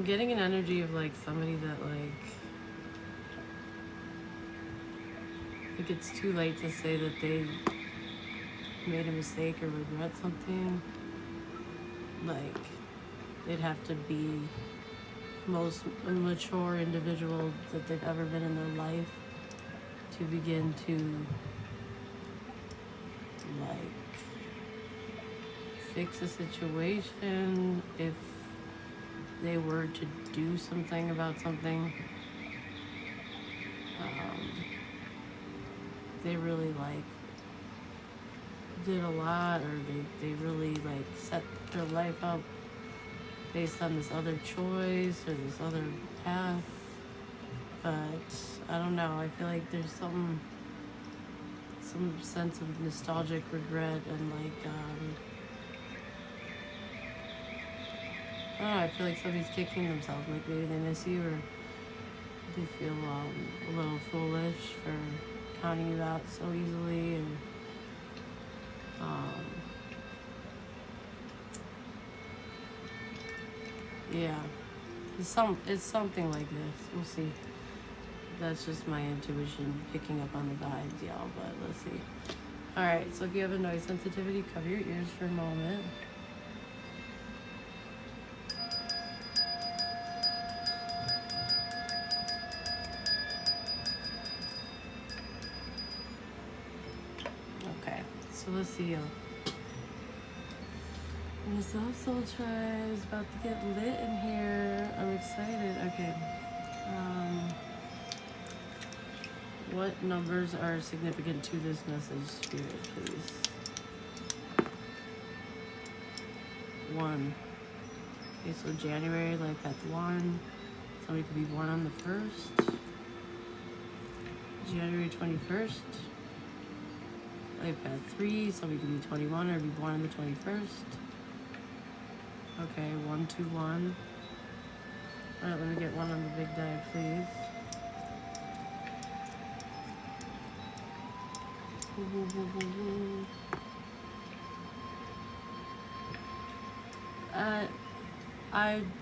I'm getting an energy of like somebody that like it's too late to say that they made a mistake or regret something. Like they'd have to be the most mature individual that they've ever been in their life to begin to like fix a situation if they were to do something about something. They really like did a lot, or they really like set their life up based on this other choice or this other path. But I don't know, I feel like there's some sense of nostalgic regret and like I don't know, I feel like somebody's kicking themselves, like maybe they miss you or they feel a little foolish for counting you out so easily, and yeah, it's something like this. We'll see. That's just my intuition picking up on the vibes, y'all. But let's see. All right. So if you have a noise sensitivity, cover your ears for a moment. Okay. So let's see, y'all. The Soul Tribe is about to get lit in here. I'm excited. Okay. What numbers are significant to this message, Spirit, please? 1. Okay, so January, life path 1. Somebody could be born on the 1st. January 21st. Life path 3. Somebody could be 21 or be born on the 21st. Okay, 1, 2, 1. Alright, let me get one on the big die, please.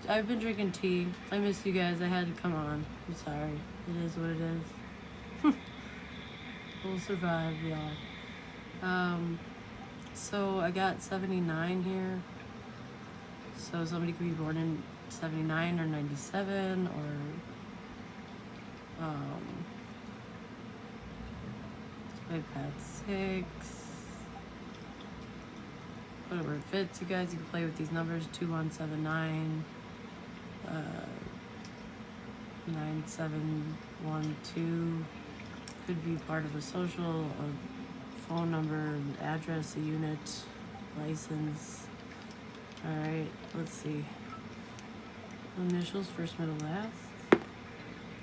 I've been drinking tea. I miss you guys. I had to come on. I'm sorry. It is what it is. We'll survive, y'all. So I got 79 here. So somebody could be born in 79 or 97 or life path 6. Whatever it fits, you guys. You can play with these numbers. 2179, 9712. Could be part of a social, a phone number, address, a unit, license. All right, let's see. Initials, first, middle, last.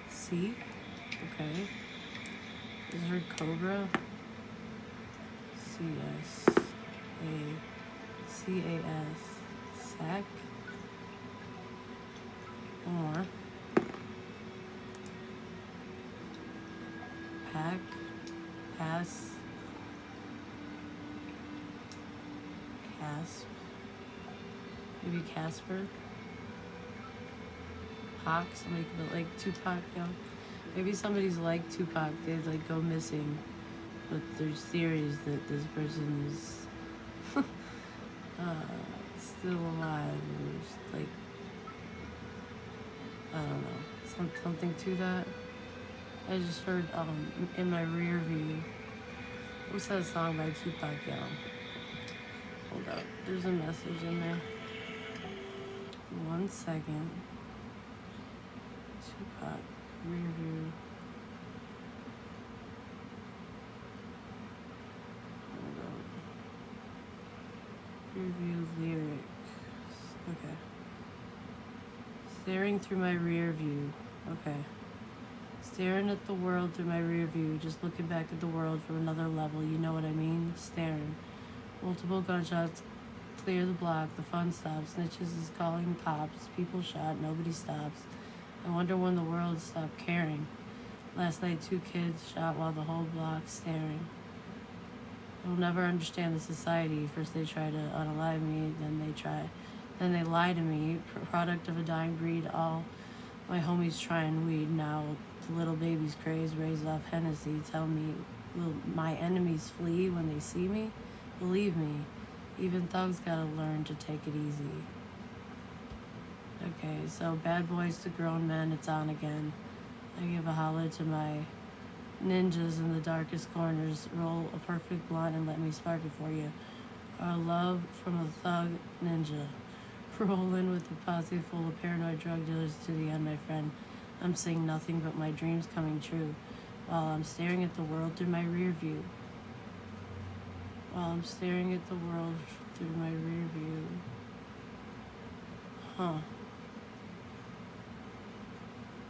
C. Okay. Is her Cobra? C-S-A. C-A-S. Sac. One more. Pack. Pass. Casp. Maybe Casper. Pac. Somebody could be like Tupac, you know. Maybe somebody's like Tupac. They like go missing, but there's theories that this person is still alive, or just like, I don't know, something to that. I just heard in my rear view. What's that song by Tupac, y'all? Hold up, there's a message in there. 1 second. Tupac, rear view. Review lyrics. Okay. Staring through my rear view. Okay. Staring at the world through my rear view. Just looking back at the world from another level. You know what I mean? Staring. Multiple gunshots. Clear the block. The fun stops. Snitches is calling cops. People shot. Nobody stops. I wonder when the world stopped caring. Last night 2 kids shot while the whole block staring. I'll never understand the society. First they try to unalive me, then they try Then they lie to me, product of a dying breed. All my homies trying weed now. The little baby's craze, raised off Hennessy. Tell me, will my enemies flee when they see me? Believe me, even thugs gotta learn to take it easy. Okay, so bad boys to grown men, it's on again. I give a holler to my ninjas in the darkest corners. Roll a perfect blunt and let me spark it for you. Our love from a thug ninja. Rolling with a posse full of paranoid drug dealers to the end, my friend. I'm seeing nothing but my dreams coming true while I'm staring at the world through my rear view. While I'm staring at the world through my rear view. Huh.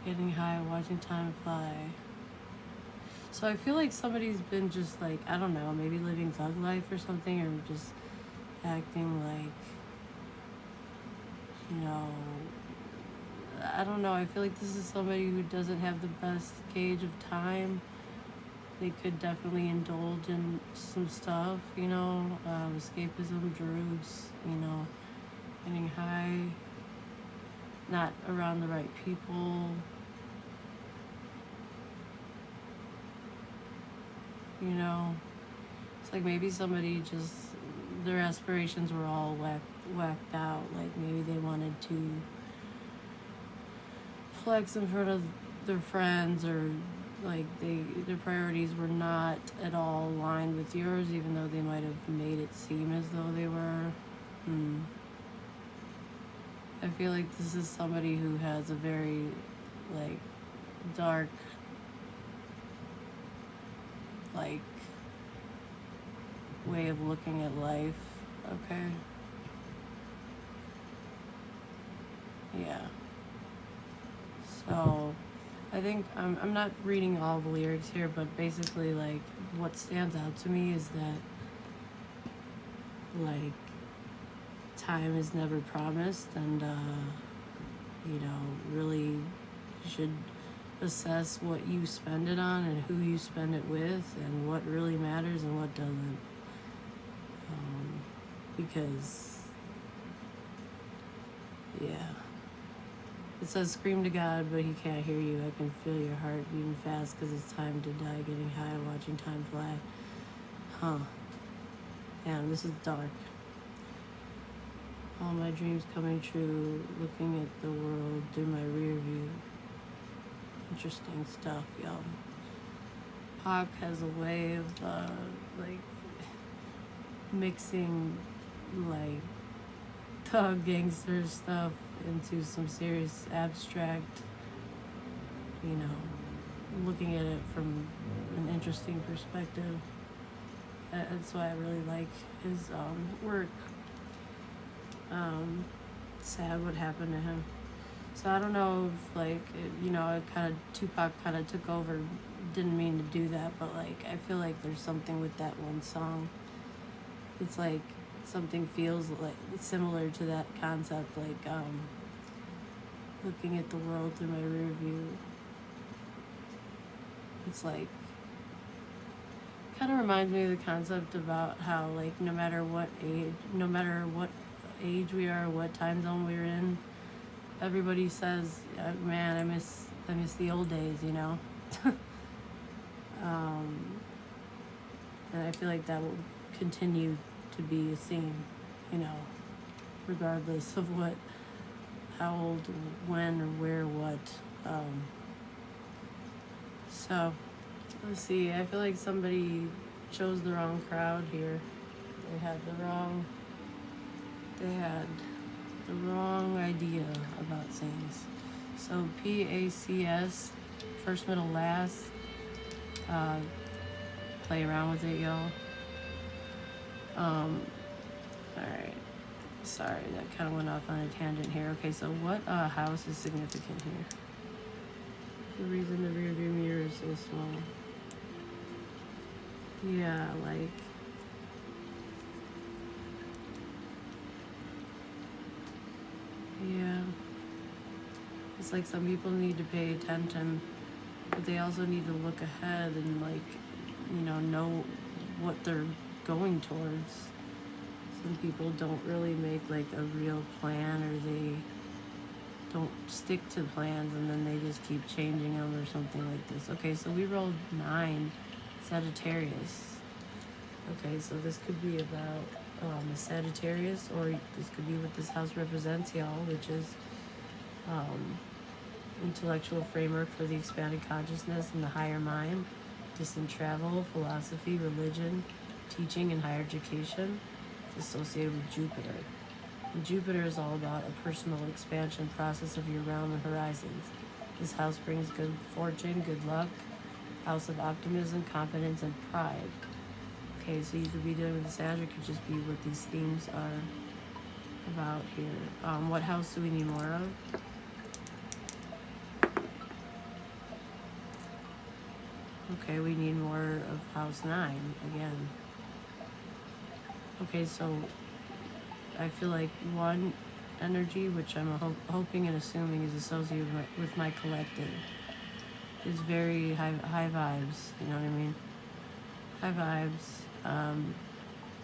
Getting high, watching time fly. So I feel like somebody's been just like, I don't know, maybe living thug life or something, or just acting like, you know, I don't know. I feel like this is somebody who doesn't have the best gauge of time. They could definitely indulge in some stuff, you know, escapism, drugs, you know, getting high, not around the right people. You know, it's like maybe somebody just, their aspirations were all whacked out. Like maybe they wanted to flex in front of their friends, or like their priorities were not at all aligned with yours, even though they might have made it seem as though they were. I feel like this is somebody who has a very like dark, like way of looking at life. Okay. Yeah. So I think I'm not reading all the lyrics here, but basically like what stands out to me is that like time is never promised, and you know, really you should assess what you spend it on and who you spend it with and what really matters and what doesn't, because yeah, it says scream to God but he can't hear you. I can feel your heart beating fast because it's time to die, getting high, watching time fly. Damn, this is dark. All my dreams coming true, looking at the world through my rear view. Interesting stuff, y'all. Pac has a way of like mixing like thug gangster stuff into some serious abstract, you know, looking at it from an interesting perspective. That's why I really like his work. Sad what happened to him. So I don't know if like, you know, it kind of, Tupac kind of took over, didn't mean to do that, but like I feel like there's something with that one song. It's like something feels like similar to that concept, like looking at the world through my rear view. It's like, kind of reminds me of the concept about how like no matter what age we are, what time zone we're in, everybody says, man, I miss the old days, you know. And I feel like that will continue to be a theme, you know, regardless of how old, when, or where, what. So let's see, I feel like somebody chose the wrong crowd here. They had the wrong idea about things. So PACS, first, middle, last. Play around with it, y'all. Alright. Sorry, that kind of went off on a tangent here. Okay, so what house is significant here? The reason the rear view mirror is so small. Yeah, like, yeah, it's like some people need to pay attention, but they also need to look ahead and like, you know what they're going towards. when people don't really make like a real plan, or they don't stick to plans and then they just keep changing them or something like this. Okay, so we rolled 9, Sagittarius. Okay, so this could be about a Sagittarius, or this could be what this house represents, y'all, which is intellectual framework for the expanded consciousness and the higher mind, distant travel, philosophy, religion, teaching, and higher education. It's associated with Jupiter. And Jupiter is all about a personal expansion process of your realm and horizons. This house brings good fortune, good luck, house of optimism, confidence, and pride. Okay, so you could be dealing with the Sag, it could just be what these themes are about here. What house do we need more of? Okay, we need more of house 9 again. Okay, so I feel like 1 energy, which I'm hoping and assuming is associated with my collective, is very high vibes, you know what I mean? High vibes,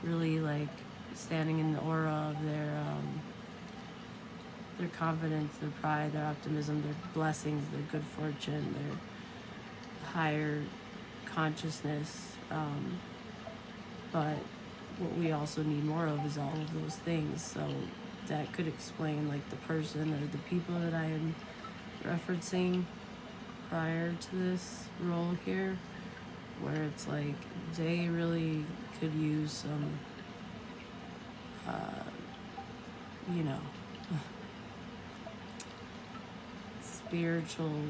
really like standing in the aura of their confidence, their pride, their optimism, their blessings, their good fortune, their higher consciousness, but what we also need more of is all of those things. So that could explain like the person or the people that I am referencing prior to this role here, where it's like they really could use some you know, spiritual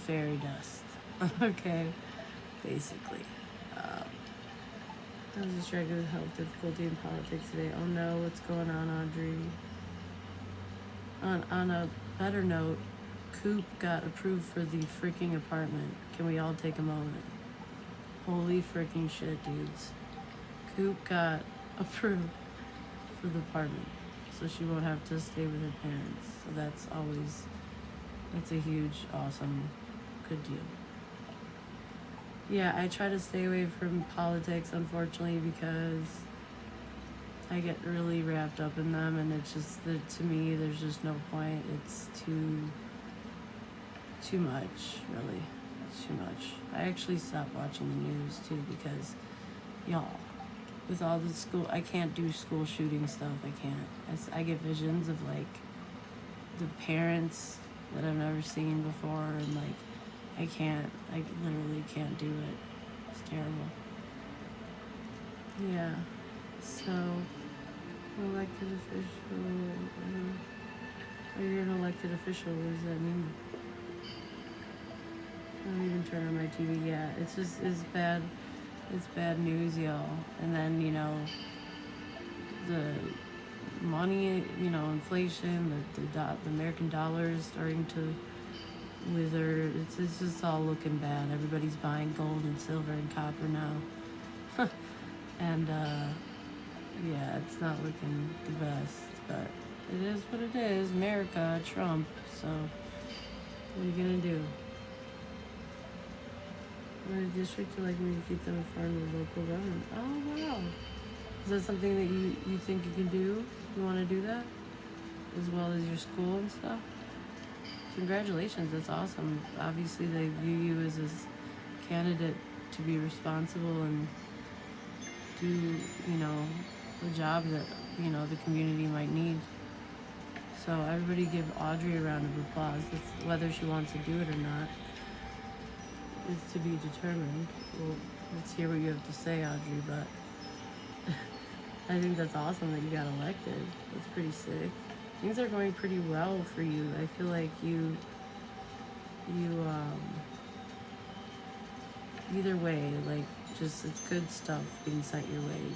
fairy dust. Okay, basically. I was distracted with health difficulty in politics today. Oh no, what's going on, Audrey? On a better note, Coop got approved for the freaking apartment. Can we all take a moment? Holy freaking shit, dudes. Coop got approved for the apartment, so she won't have to stay with her parents. So that's a huge, awesome, good deal. Yeah, I try to stay away from politics, unfortunately, because I get really wrapped up in them, and it's just that, to me, there's just no point. It's too much, really. It's too much. I actually stopped watching the news too, because y'all, with all the school, I can't do school shooting stuff. I can't. I get visions of like the parents that I've never seen before, and like I literally can't do it. It's terrible. Yeah. So, elected official. Oh, you're an elected official. What does that mean? I don't even turn on my TV. Yeah, it's bad. It's bad news, y'all. And then, you know, the money, you know, inflation, the American dollar is starting to wither. It's just all looking bad. Everybody's buying gold and silver and copper now. And, yeah, it's not looking the best, but it is what it is. America, Trump, so what are you gonna do? My district, like me to keep them informed of the local government. Oh, wow. Is that something that you think you can do? You want to do that? As well as your school and stuff? Congratulations, that's awesome. Obviously, they view you as a candidate to be responsible and do, you know, a job that, you know, the community might need. So everybody give Audrey a round of applause. That's whether she wants to do it or not is to be determined. Well, let's hear what you have to say, Audrey, but I think that's awesome that you got elected. That's pretty sick. Things are going pretty well for you. I feel like you either way, like, just it's good stuff being sent your way.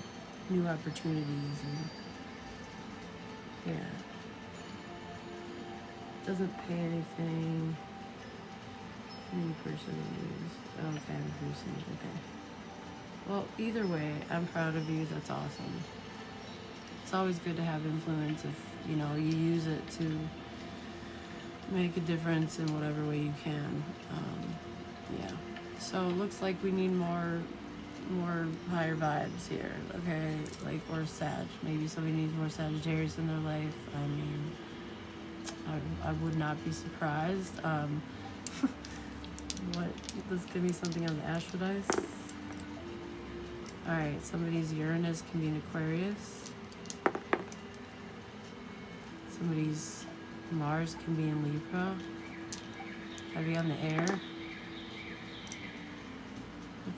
New opportunities and yeah. Doesn't pay anything. New person use. Okay, person. Okay. Well, either way, I'm proud of you. That's awesome. It's always good to have influence if, you know, you use it to make a difference in whatever way you can. Yeah. So it looks like we need more more higher vibes here, okay? Like, or Sag. Maybe somebody needs more Sagittarius in their life. I mean, I would not be surprised. What? Let's give me something on the astral dice. Alright, somebody's Uranus can be an Aquarius. Somebody's Mars can be in Libra. Heavy on the air.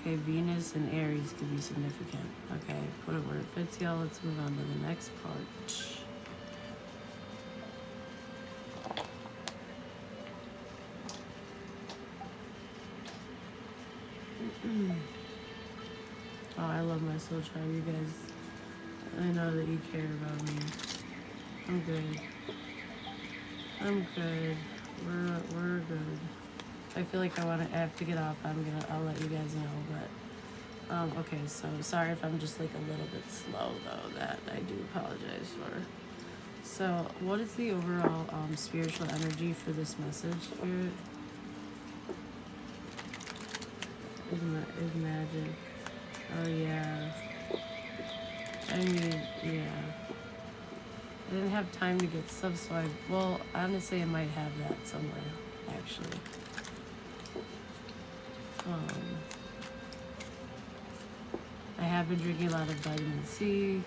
Okay, Venus and Aries could be significant. Okay, put it where it fits, y'all. Let's move on to the next part. Oh, I love my soul tribe, you guys. I know that you care about me. I'm good. I'm good. We're good. I feel like I have to get off. I'll let you guys know, but okay, so sorry if I'm just like a little bit slow though, that I do apologize for. So what is the overall spiritual energy for this message, Spirit? Is magic. Oh yeah. I mean, yeah. I didn't have time to get stuff, so well, honestly, I might have that somewhere, actually. I have been drinking a lot of vitamin C,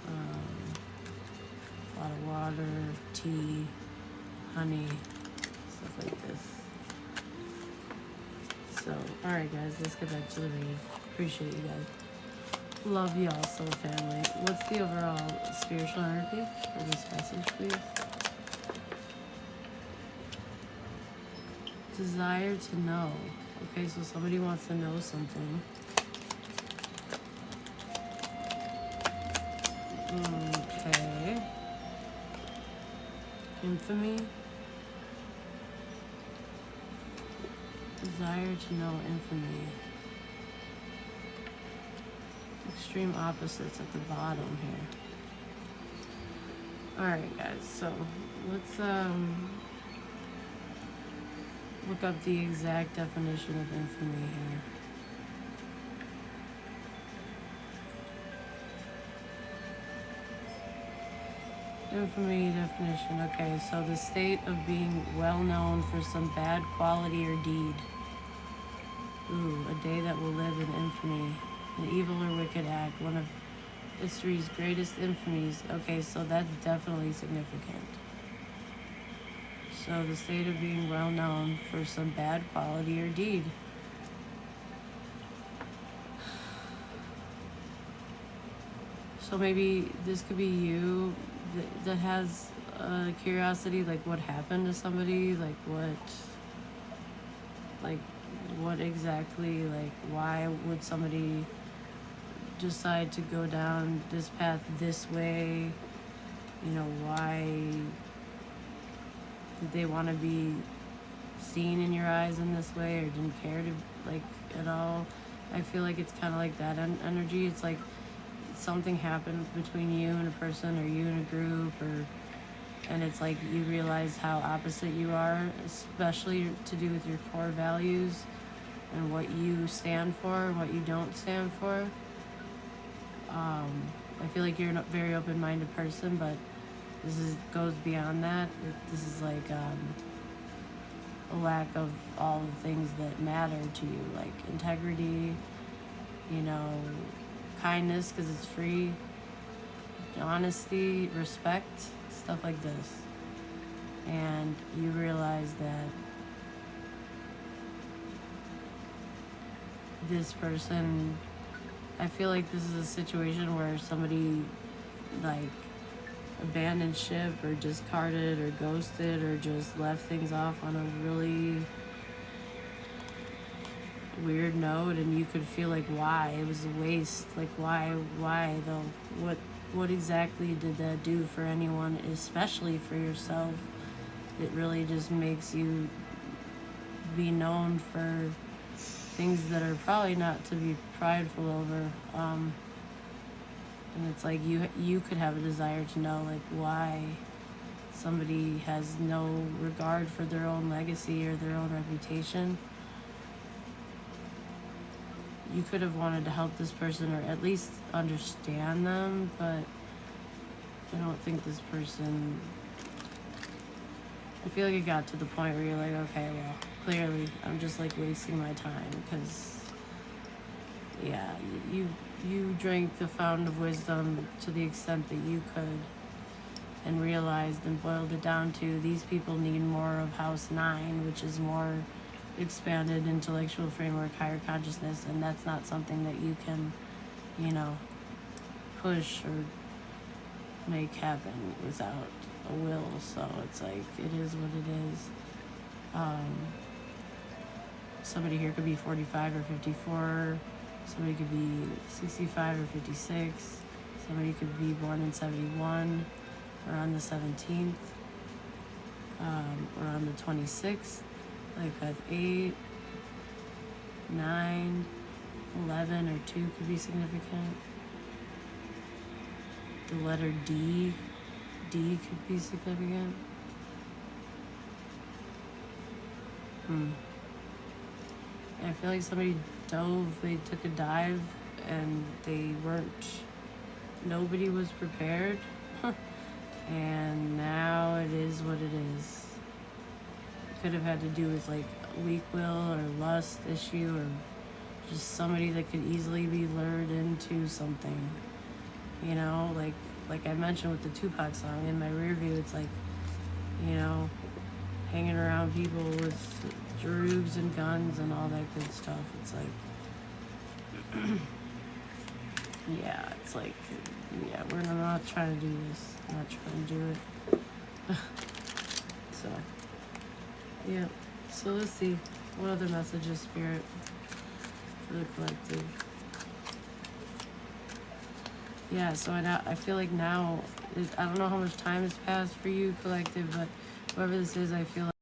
a lot of water, tea, honey, stuff like this. So, alright guys, let's get back to the read. Appreciate you guys. Love y'all, soul family. What's the overall spiritual energy for this message, please? Desire to know. Okay, so somebody wants to know something. Okay. Infamy. Desire to know infamy. Extreme opposites at the bottom here. Alright guys, so let's look up the exact definition of infamy here. Infamy definition. Okay, so the state of being well known for some bad quality or deed. Ooh, a day that will live in infamy. An evil or wicked act. One of history's greatest infamies. Okay, so that's definitely significant. So the state of being well known for some bad quality or deed. So maybe this could be you that has curiosity, like what happened to somebody, like what exactly, like why would somebody decide to go down this path this way? You know, why did they want to be seen in your eyes in this way, or didn't care to, like, at all? I feel like it's kind of like that energy. It's like something happened between you and a person, or you and a group, and it's like you realize how opposite you are, especially to do with your core values and what you stand for and what you don't stand for. I feel like you're a very open-minded person, but this goes beyond that. This is like a lack of all the things that matter to you, like integrity, you know, kindness because it's free, honesty, respect, stuff like this. And you realize that this person, I feel like this is a situation where somebody like abandoned ship or discarded or ghosted or just left things off on a really weird note, and you could feel like why it was a waste, like why though, what exactly did that do for anyone, especially for yourself? It really just makes you be known for things that are probably not to be prideful over, and it's like you could have a desire to know like why somebody has no regard for their own legacy or their own reputation. you could have wanted to help this person or at least understand them, but I don't think this person, I feel like it got to the point where you're like, okay, well, clearly I'm just like wasting my time, because yeah, you drank the fountain of wisdom to the extent that you could, and realized and boiled it down to these people need more of house 9, which is more expanded intellectual framework, higher consciousness, and that's not something that you can, you know, push or make happen without a will. So it's like, it is what it is. Somebody here could be 45 or 54. Somebody could be 65 or 56. Somebody could be born in 71 or on the 17th, or on the 26th. Like that 8, 9, 11, or 2 could be significant. The letter D could be significant. I feel like somebody they took a dive and nobody was prepared. And now it is what it is. It could have had to do with like weak will or lust issue, or just somebody that could easily be lured into something. You know, like I mentioned with the Tupac song, in my rear view, it's like, you know, hanging around people with droogs and guns and all that good stuff. It's like, yeah, it's like, yeah, we're not trying to do this. I'm not trying to do it. So, yeah. So let's see. What other messages, Spirit, for the collective? Yeah, so I feel like now, I don't know how much time has passed for you, collective, but whoever this is, I feel like